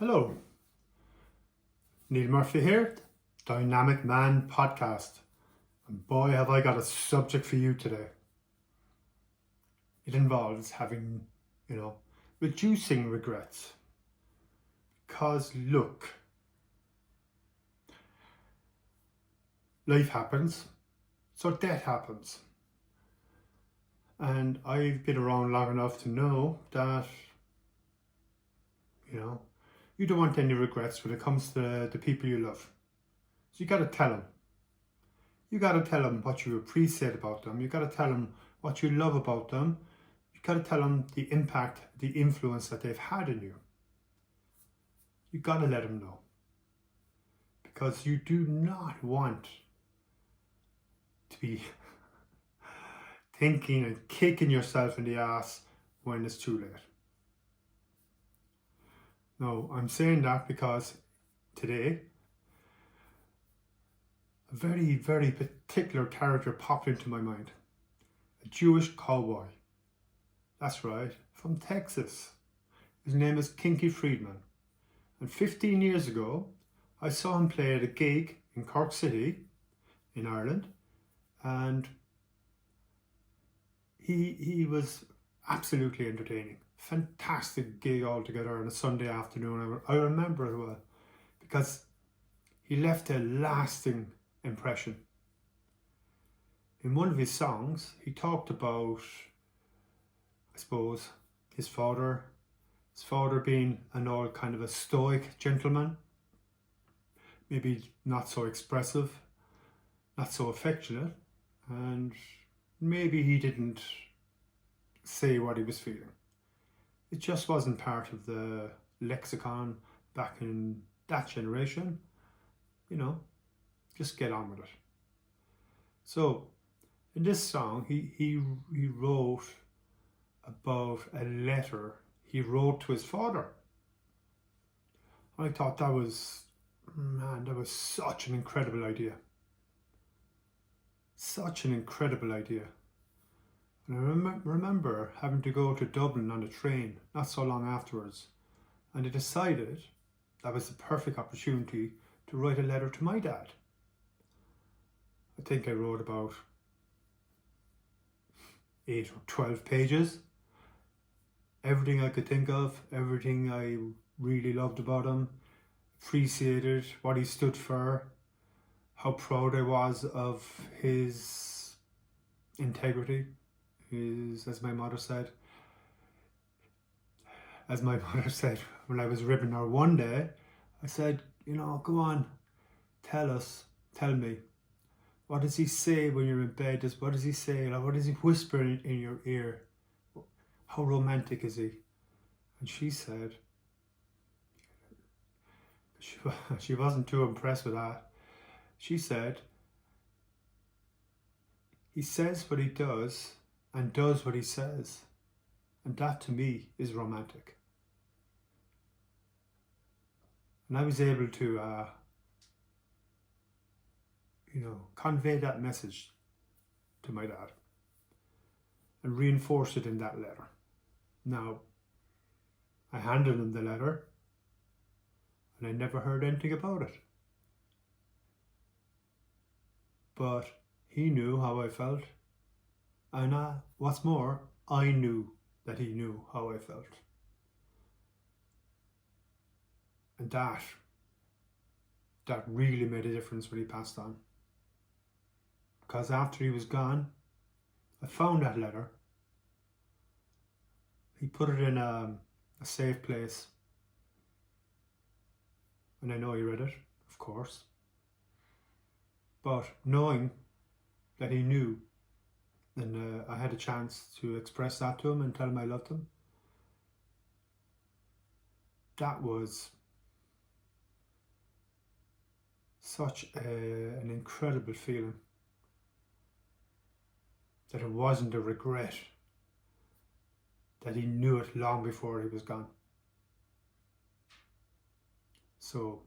Hello, Neil Murphy here, Dynamic Man Podcast. And boy, have I got a subject for you today. It involves reducing regrets. Because look, life happens, so death happens. And I've been around long enough to know that, you don't want any regrets when it comes to the people you love. So you got to tell them. You got to tell them what you appreciate about them. You got to tell them what you love about them. You got to tell them the impact, the influence that they've had in you. You got to let them know. Because you do not want to be thinking and kicking yourself in the ass when it's too late. No, I'm saying that because today, a very, very particular character popped into my mind. A Jewish cowboy. That's right, from Texas. His name is Kinky Friedman. And 15 years ago, I saw him play at a gig in Cork City, in Ireland. And he was absolutely entertaining. Fantastic gig altogether on a Sunday afternoon. I remember it well because he left a lasting impression. In one of his songs, he talked about, I suppose, his father being an old kind of a stoic gentleman, maybe not so expressive, not so affectionate, and maybe he didn't say what he was feeling. It just wasn't part of the lexicon back in that generation. Just get on with it. So in this song, he wrote about a letter he wrote to his father. I thought that was such an incredible idea. Such an incredible idea. And I remember having to go to Dublin on a train not so long afterwards, and I decided that was the perfect opportunity to write a letter to my dad. I think I wrote about 8 or 12 pages. Everything I could think of, everything I really loved about him, appreciated what he stood for, how proud I was of his integrity, as my mother said when I was ribbing her one day, I said, go on, tell me. What does he say when you're in bed? What does he say? What does he whisper in your ear? How romantic is he? And she said, she wasn't too impressed with that. She said, he says what he does and does what he says. And that to me is romantic. And I was able to convey that message to my dad and reinforce it in that letter. Now, I handed him the letter and I never heard anything about it. But he knew how I felt, and what's more, I knew that he knew how I felt. And that really made a difference when he passed on. Because after he was gone, I found that letter. He put it in a safe place. And I know he read it, of course. But knowing that he knew, and I had a chance to express that to him and tell him I loved him, that was such an incredible feeling. That it wasn't a regret, that he knew it long before he was gone. So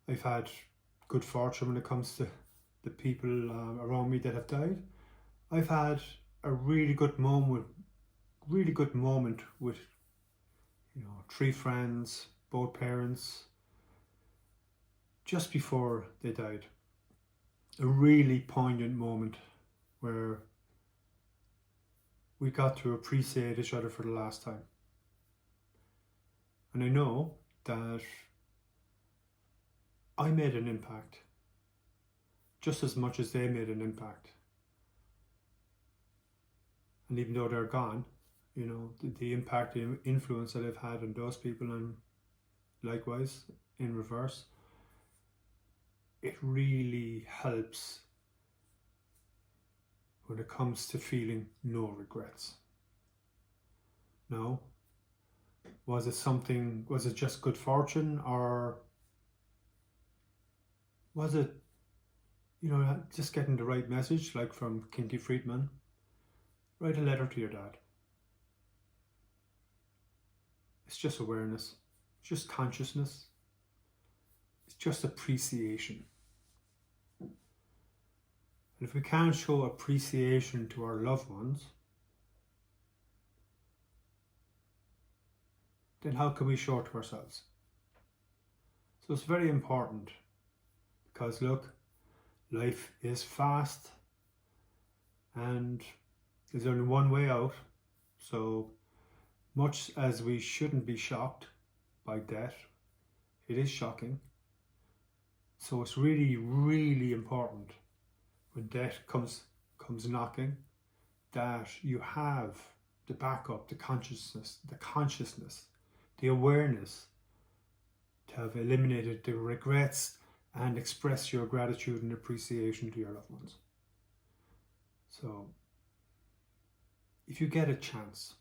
I've had good fortune when it comes to the people around me that have died. I've had a really good moment with 3 friends, both parents, just before they died. A really poignant moment where we got to appreciate each other for the last time. And I know that I made an impact just as much as they made an impact. And even though they're gone, the impact, the influence that I've had on those people, and likewise in reverse, it really helps when it comes to feeling no regrets. Now, was it just good fortune, or was it, just getting the right message, like from Kinky Friedman? Write a letter to your dad. It's just awareness, it's just consciousness, it's just appreciation. And if we can't show appreciation to our loved ones, then how can we show it to ourselves? So it's very important, because look, life is fast and there's only one way out. So much as we shouldn't be shocked by death, it is shocking. So it's really, really important when death comes knocking, that you have the backup, the consciousness, the awareness to have eliminated the regrets and express your gratitude and appreciation to your loved ones. So if you get a chance,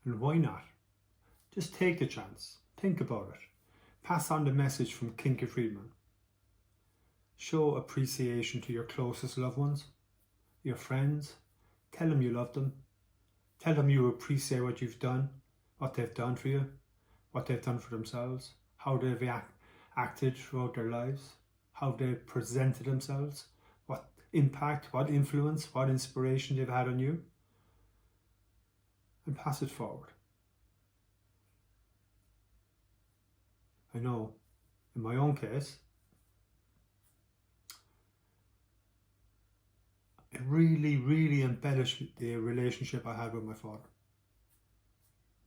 and why not, just take the chance, think about it, pass on the message from Kinky Friedman. Show appreciation to your closest loved ones, your friends. Tell them you love them. Tell them you appreciate what you've done, what they've done for you, what they've done for themselves, how they've acted throughout their lives, how they've presented themselves, what impact, what influence, what inspiration they've had on you, and pass it forward. I know, in my own case, it really, really embellished the relationship I had with my father.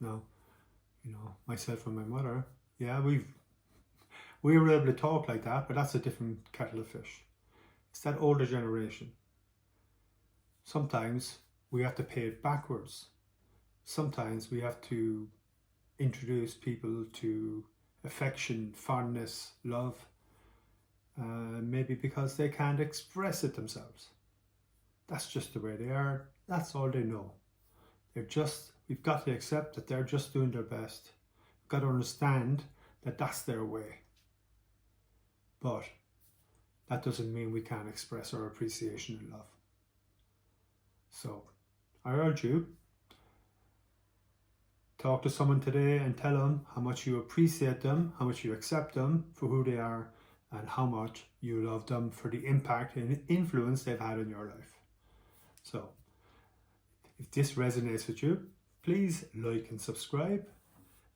Now, myself and my mother, yeah, we were able to talk like that, but that's a different kettle of fish. It's that older generation. Sometimes we have to pay it backwards. Sometimes we have to introduce people to affection, fondness, love, maybe because they can't express it themselves. That's just the way they are. That's all they know. We've got to accept that they're just doing their best. We've got to understand that that's their way. But that doesn't mean we can't express our appreciation and love. So I urge you, talk to someone today and tell them how much you appreciate them, how much you accept them for who they are, and how much you love them for the impact and influence they've had in your life. So if this resonates with you, please like and subscribe,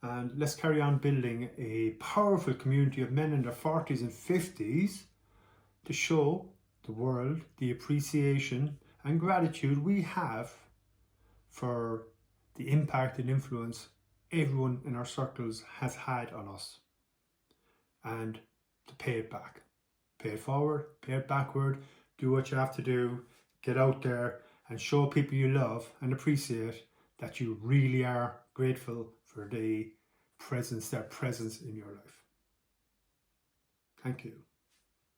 and let's carry on building a powerful community of men in their 40s and 50s to show the world the appreciation and gratitude we have for the impact and influence everyone in our circles has had on us, and to pay it back. Pay it forward, pay it backward, do what you have to do, get out there and show people you love and appreciate that you really are grateful for their presence in your life. Thank you.